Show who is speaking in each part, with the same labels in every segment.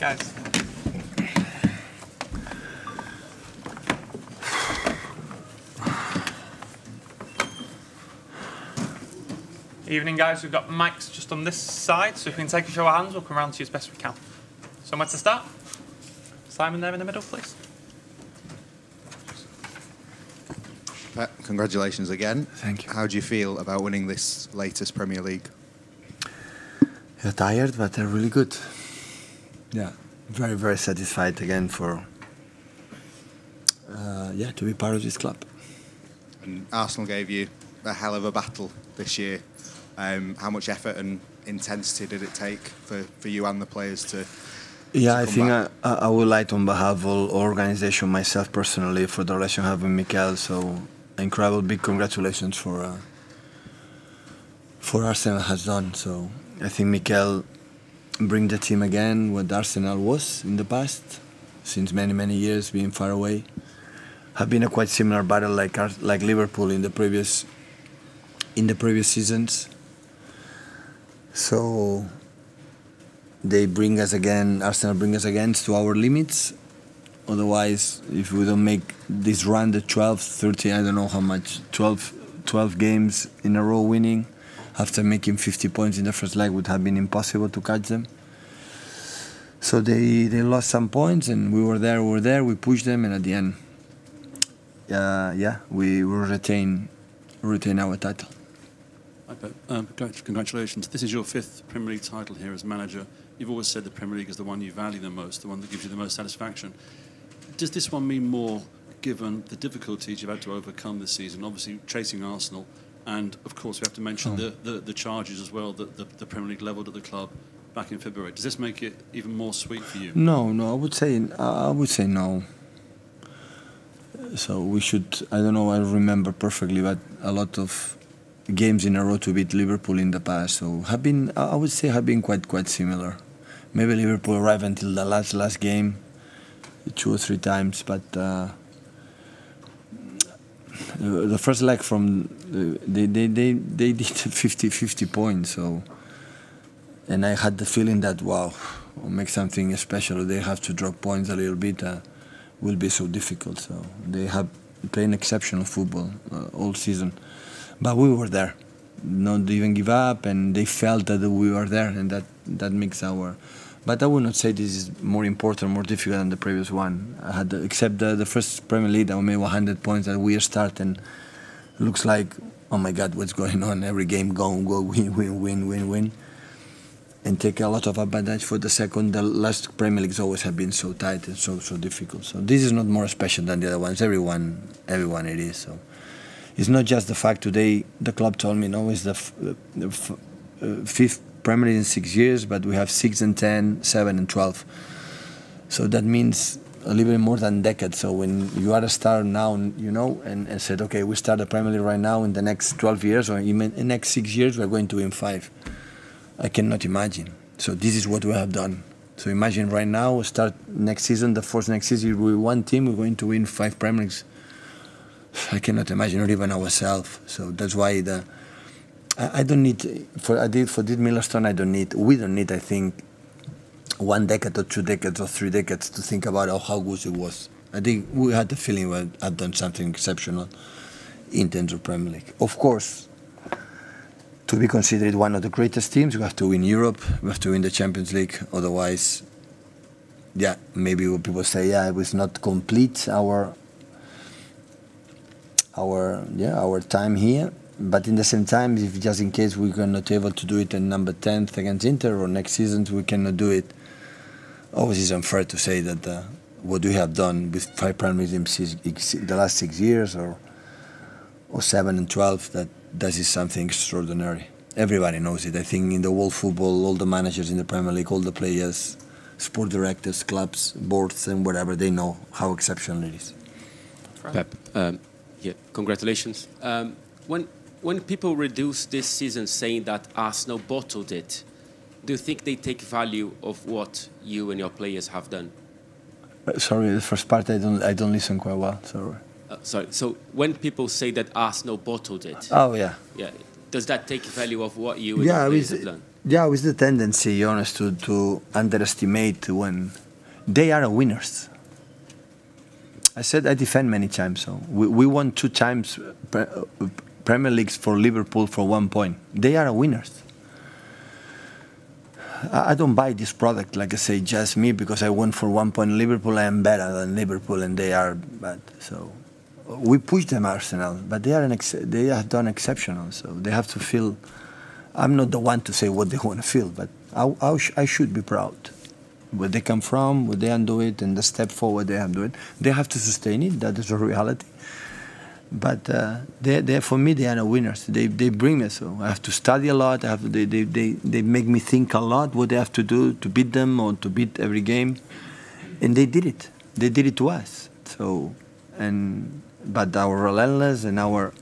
Speaker 1: guys. Evening, guys. We've got mics just on this side, so if we can take a show of hands, we'll come around to you as best we can. Somewhere to start? Simon there in the middle, please.
Speaker 2: Pep, congratulations again.
Speaker 3: Thank you.
Speaker 2: How do you feel about winning this latest Premier League?
Speaker 3: You're tired, but they're really good. Yeah, very, very satisfied again for to be part of this club.
Speaker 2: And Arsenal gave you a hell of a battle this year. How much effort and intensity did it take for you and the players to?
Speaker 3: Yeah, I think I would like, on behalf of all organisation, myself personally, for the relation I have with Mikel. So incredible, big congratulations for Arsenal has done. So I think Mikel bring the team again what Arsenal was in the past, since many years being far away. Have been a quite similar battle like Liverpool in the previous seasons. So they bring us again, Arsenal bring us again to our limits. Otherwise, if we don't make this run, the 12, 30, I don't know how much, 12 games in a row winning, after making 50 points in the first leg, would have been impossible to catch them. So they lost some points, and we were there, we pushed them, and at the end, we will retain our title.
Speaker 4: Hi, Pep. Congratulations. This is your 5th Premier League title here as manager. You've always said the Premier League is the one you value the most, the one that gives you the most satisfaction. Does this one mean more, given the difficulties you've had to overcome this season, obviously chasing Arsenal, and of course we have to mention the charges as well that the Premier League levelled at the club back in February. Does this make it even more sweet for you?
Speaker 3: No, I would say no. So we should, I don't know, I remember perfectly, but a lot of games in a row to beat Liverpool in the past. So I would say have been quite similar. Maybe Liverpool arrived until the last game, 2 or 3 times, but the first leg from they did 50 points. So, and I had the feeling that wow, we'll make something special. They have to drop points a little bit. Will be so difficult. So they have played exceptional football all season, but we were there, not even give up, and they felt that we were there, and that makes our. But I would not say this is more important, more difficult than the previous one. I had except the first Premier League, I made 100 points at we start, and looks like, oh my God, what's going on? Every game go, win. And take a lot of advantage for the second. The last Premier Leagues always have been so tight and so difficult. So this is not more special than the other ones. Everyone it is. So it's not just the fact today. The club told me no, it's the 5th Premier League in 6 years, but we have 6 and 10, 7 and 12. So that means a little bit more than a decade. So when you are a star now, you know, and said, okay, we start the Premier League right now. In the next 12 years or even in the next 6 years, we're going to win 5. I cannot imagine. So this is what we have done. So imagine right now, we start next season, the first next season, with one team, we're going to win 5 Premier Leagues. I cannot imagine, not even ourselves. So that's why I don't need, for this Millerstone, we don't need, I think, 1 decade or 2 decades or 3 decades to think about how good it was. I think we had the feeling we had done something exceptional in terms of Premier League. Of course, to be considered one of the greatest teams, we have to win Europe, we have to win the Champions League. Otherwise, yeah, maybe people say, yeah, it was not complete our time here. But in the same time, if just in case we are not able to do it in number 10th against Inter, or next season we cannot do it, always is unfair to say that what we have done with 5 Premier Leagues in the last 6 years, or 7 and 12, that is something extraordinary. Everybody knows it. I think in the world football, all the managers in the Premier League, all the players, sport directors, clubs, boards, and whatever, they know how exceptional it is.
Speaker 5: Pep, yeah, congratulations. When people reduce this season saying that Arsenal bottled it, do you think they take value of what you and your players have done?
Speaker 3: Sorry, the first part I don't listen quite well. Sorry.
Speaker 5: Sorry. So when people say that Arsenal bottled it,
Speaker 3: oh yeah,
Speaker 5: yeah, does that take value of what you and
Speaker 3: Yeah,
Speaker 5: the players have learned?
Speaker 3: yeah, with the tendency, honest, to underestimate when they are winners. I said I defend many times. So we won 2 times Premier Leagues for Liverpool for 1 point. They are winners. I don't buy this product, like I say, just me, because I won for 1 point Liverpool, I am better than Liverpool and they are bad. So we push them, Arsenal, but they have done exceptional, so they have to feel. I'm not the one to say what they want to feel, but I should be proud. Where they come from, where they undo it, and the step forward they have to do it. They have to sustain it, that is a reality. But for me, they are winners. They bring me, so I have to study a lot. They make me think a lot what they have to do to beat them or to beat every game. And they did it. They did it to us. So, but our relentless and our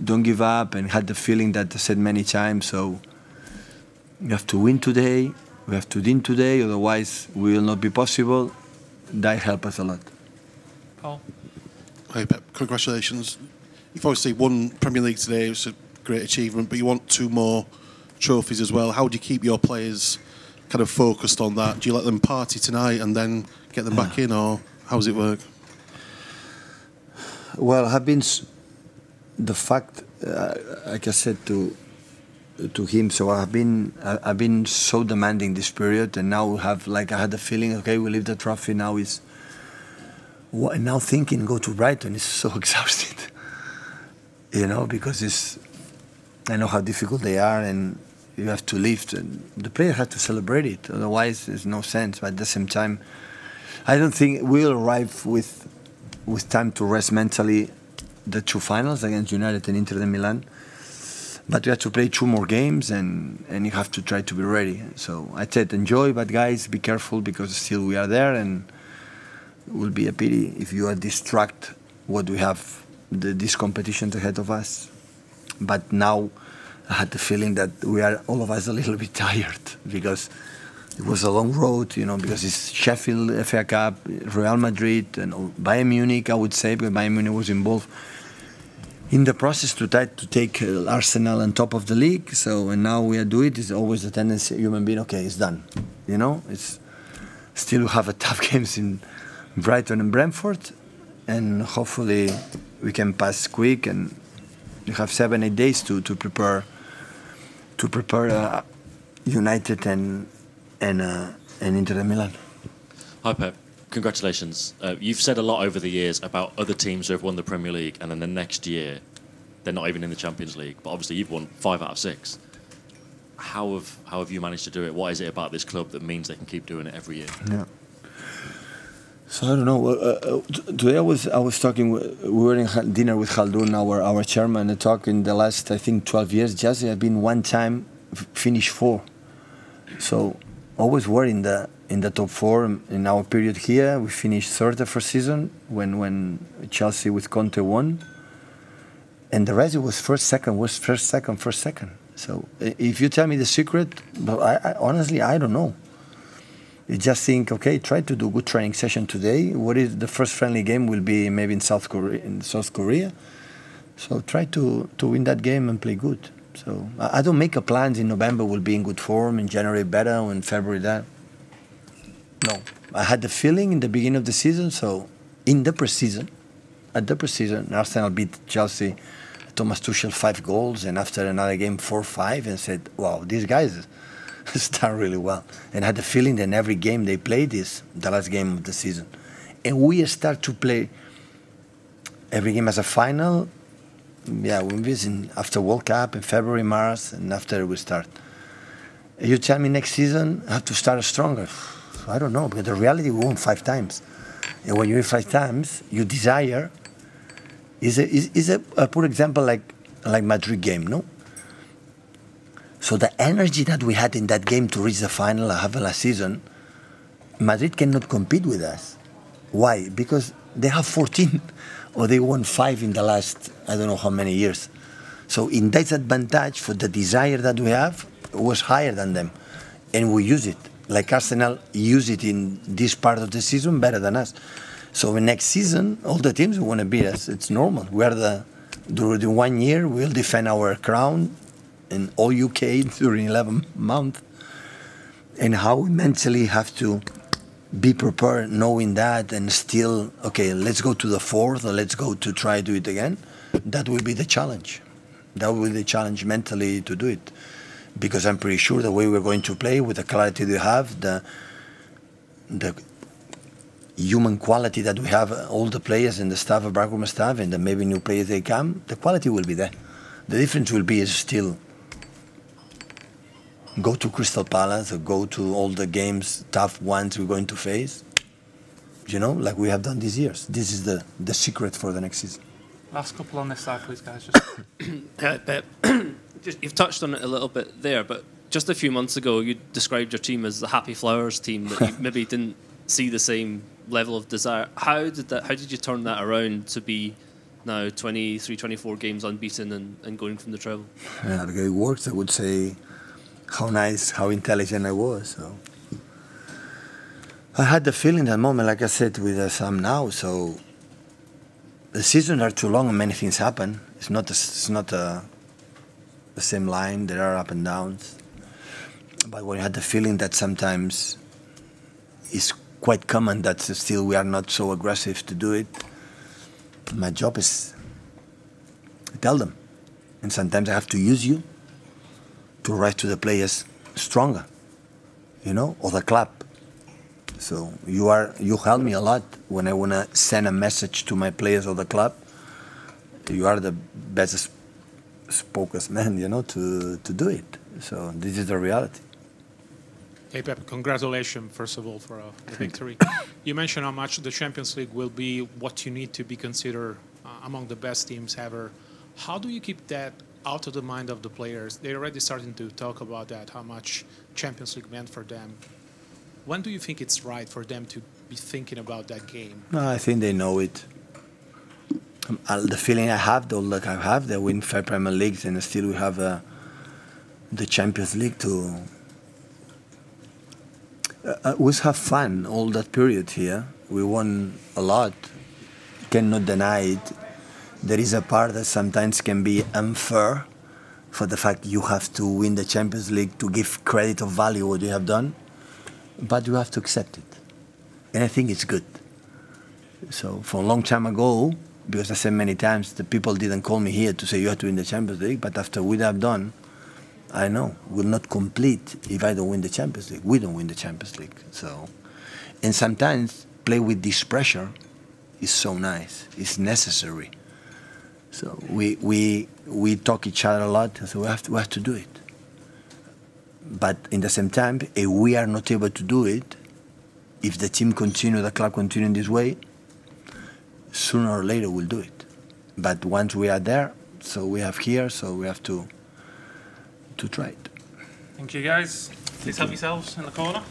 Speaker 3: don't give up and had the feeling that I said many times. So we have to win today. We have to win today. Otherwise, we will not be possible. That helped us a lot.
Speaker 1: Paul?
Speaker 6: Hi, Pep. Congratulations. You've obviously won Premier League today. It's a great achievement, but you want 2 more trophies as well. How do you keep your players kind of focused on that? Do you let them party tonight and then get them back in, or how does it work?
Speaker 3: Well, the fact, like I said to him, so I've been so demanding this period, and now I had the feeling, okay, we leave the trophy now. Now thinking go to Brighton is so exhausted, because I know how difficult they are, and you have to lift, and the player has to celebrate it. Otherwise, there's no sense. But at the same time, I don't think we'll arrive with time to rest mentally the 2 finals against United and Inter de Milan. But we have to play 2 more games, and you have to try to be ready. So I said enjoy, but guys, be careful, because still we are there, and it will be a pity if you are distract what we have, these competitions ahead of us. But now I had the feeling that we are, all of us, a little bit tired, because it was a long road, because it's Sheffield FA Cup, Real Madrid, and Bayern Munich, I would say, because Bayern Munich was involved in the process to try to take Arsenal on top of the league. So, and now we are doing it. It's always the tendency, human being, okay, it's done. It's still we have a tough games in Brighton and Brentford, and hopefully we can pass quick, and we have 7-8 days to prepare United and Inter de Milan.
Speaker 7: Hi, Pep. Congratulations. You've said a lot over the years about other teams who have won the Premier League, and then the next year they're not even in the Champions League. But obviously you've won 5 out of 6. How have you managed to do it? What is it about this club that means they can keep doing it every year?
Speaker 3: Yeah. So I don't know. Today I was talking. We were in dinner with Khaldoun, our chairman, and talking the last, I think, 12 years. Just have been 1 time finished 4. So always were in the top 4 in our period here. We finished 3rd the first season when Chelsea with Conte won, and the rest it was first, second. So if you tell me the secret, but I honestly I don't know. You just think, okay, try to do good training session today. What is the first friendly game will be maybe in South Korea. So try to win that game and play good. So I don't make a plans in November will be in good form, in January better, or in February that. No, I had the feeling in the beginning of the season. So at the preseason, Arsenal beat Chelsea, Thomas Tuchel 5 goals, and after another game 4-5, and said, wow, these guys start really well. And I had the feeling that every game they played is the last game of the season. And we start to play every game as a final. Yeah, we visit after World Cup in February, March, and after we start. You tell me next season I have to start stronger. I don't know, because the reality we won 5 times. And when you win 5 times, your desire is a poor example like Madrid game, no? So the energy that we had in that game to reach the final of last season, Madrid cannot compete with us. Why? Because they have 14, or they won 5 in the last, I don't know how many years. So in that advantage for the desire that we have was higher than them. And we use it. Like Arsenal use it in this part of the season better than us. So the next season, all the teams want to beat us. It's normal. We are during 1 year, we'll defend our crown in all UK during 11 months. And how we mentally have to be prepared knowing that and still, okay, let's go to the fourth or let's go to try to do it again. That will be the challenge. That will be the challenge mentally to do it. Because I'm pretty sure the way we're going to play, with the clarity we have, the human quality that we have, all the players and the staff of Rugby staff, and the maybe new players they come, the quality will be there. The difference will be is still go to Crystal Palace or go to all the games, tough ones we're going to face, you know, like we have done these years. This is the secret for the next season.
Speaker 1: Last couple on this side, please, guys. Just
Speaker 8: You've touched on it a little bit there, but just a few months ago, you described your team as the Happy Flowers team that you maybe didn't see the same level of desire. How did you turn that around to be now 23, 24 games unbeaten and going from the treble?
Speaker 3: Yeah, the way it works, I would say how nice, how intelligent I was. So I had the feeling that moment, like I said, with Sam now. So the seasons are too long and many things happen. It's not the same line. There are up and downs. But when you had the feeling that sometimes it's quite common that still we are not so aggressive to do it, my job is to tell them. And sometimes I have to use you to write to the players stronger, you know, or the club. So you help me a lot when I want to send a message to my players or the club. You are the best spokesman, you know, to do it. So this is the reality.
Speaker 9: Hey Pep, congratulations first of all for the victory. You mentioned how much the Champions League will be what you need to be considered among the best teams ever. How do you keep that out of the mind of the players? They're already starting to talk about that, how much Champions League meant for them. When do you think it's right for them to be thinking about that game?
Speaker 3: No, I think they know it. The feeling I have, though, like I have, they win 5 Premier Leagues and still we have the Champions League to always have fun all that period here. We won a lot. Cannot deny it. There is a part that sometimes can be unfair for the fact you have to win the Champions League to give credit or value what you have done. But you have to accept it. And I think it's good. So for a long time ago, because I said many times, the people didn't call me here to say you have to win the Champions League, but after what I've done, I know we'll not complete if I don't win the Champions League. We don't win the Champions League. So, and sometimes play with this pressure is so nice. It's necessary. So we talk each other a lot, so we have to do it. But in the same time, if we are not able to do it, if the team continue, the club continue in this way, sooner or later we'll do it. But once we are there, so we have here, so we have to try it.
Speaker 1: Thank you, guys. Please help yourselves in the corner.